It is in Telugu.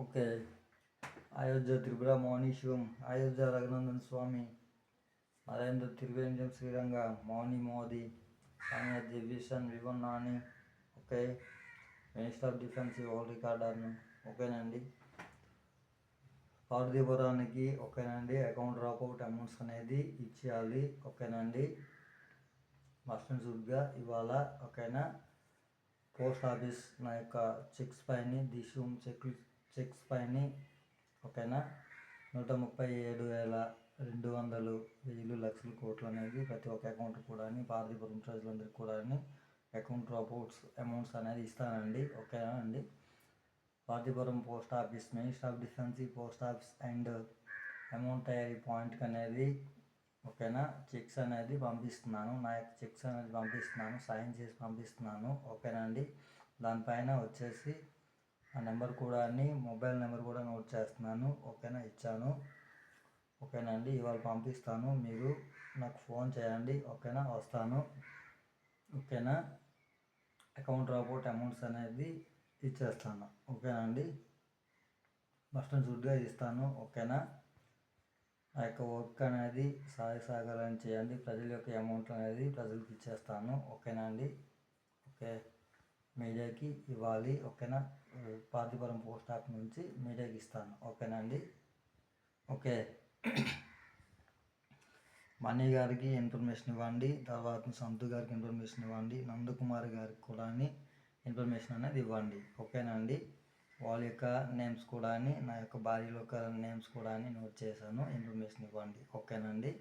Okay. Ayodhya Tripura Mouni Shivam, Ayodhya Raghunandan Swami, Narendra Trivandrum Sriranga, Mouni Modi, Sania Divyasan, Vivan Nani. Okay. Minister of defence old రికార్డర్ను. ఓకేనండి. పార్వతీపురానికి ఓకేనండి అకౌంట్ డ్రాప్అవుట్ అమౌంట్స్ అనేది ఇచ్చేయాలి. ఓకేనండి. మస్ట్ అండ్ షుడ్గా ఇవాళ. ఓకేనా. పోస్ట్ ఆఫీస్ నా యొక్క చెక్స్ పైన దిశూమ్ చెక్స్ పైన ఓకేనా 137,200 1000 లక్షల కోట్లు అనేది ప్రతి ఒక్క అకౌంట్ కూడా పార్వతీపురం ప్రజలందరికీ కూడా అకౌంట్ డ్రాప్అవుట్స్ అమౌంట్స్ అనేది ఇస్తానండి. ఓకేనా అండి. Parvathipuram post office, minister of defence, post office and amount తయారీ పాయింట్కి అనేది ఓకేనా చెక్స్ అనేది పంపిస్తున్నాను. నా యొక్క చెక్స్ అనేది పంపిస్తున్నాను, సైన్ చేసి పంపిస్తున్నాను. ఓకేనా అండి. దానిపైన వచ్చేసి ఆ నెంబర్ కూడా మొబైల్ నెంబర్ కూడా నోట్ చేస్తున్నాను. ఓకేనా, ఇచ్చాను. ఓకేనా అండి. ఇవాళ పంపిస్తాను, మీరు నాకు ఫోన్ చేయండి. ఓకేనా, వస్తాను. ఓకేనా. అకౌంట్ డ్రాప్అవుట్ అమౌంట్స్ అనేది ఇచ్చేస్తాను. ఓకేనా అండి. మస్ట్ అండ్ షుడ్గా ఇస్తాను. ఓకేనా. ఆ యొక్క వర్క్ అనేది సాగాలని చేయండి. ప్రజల యొక్క అమౌంట్ అనేది ప్రజలకు ఇచ్చేస్తాను. ఓకేనా అండి. ఓకే. మీడియాకి ఇవ్వాలి. ఓకేనా. పార్వతీపురం పోస్ట్ ఆఫీస్ నుంచి మీడియాకి ఇస్తాను. ఓకేనా అండి. ఓకే. మణి గారికి ఇన్ఫర్మేషన్ ఇవ్వండి, తర్వాత సంతు గారికి ఇన్ఫర్మేషన్ ఇవ్వండి, నందకుమార్ గారికి కూడా ఇన్ఫర్మేషన్ అనేది ఇవ్వండి. ఓకేనా అండి. వాళ్ళ యొక్క నేమ్స్ కూడా నా యొక్క భార్య యొక్క నేమ్స్ కూడా నోట్ చేశాను. ఇన్ఫర్మేషన్ ఇవ్వండి. ఓకేనా అండి.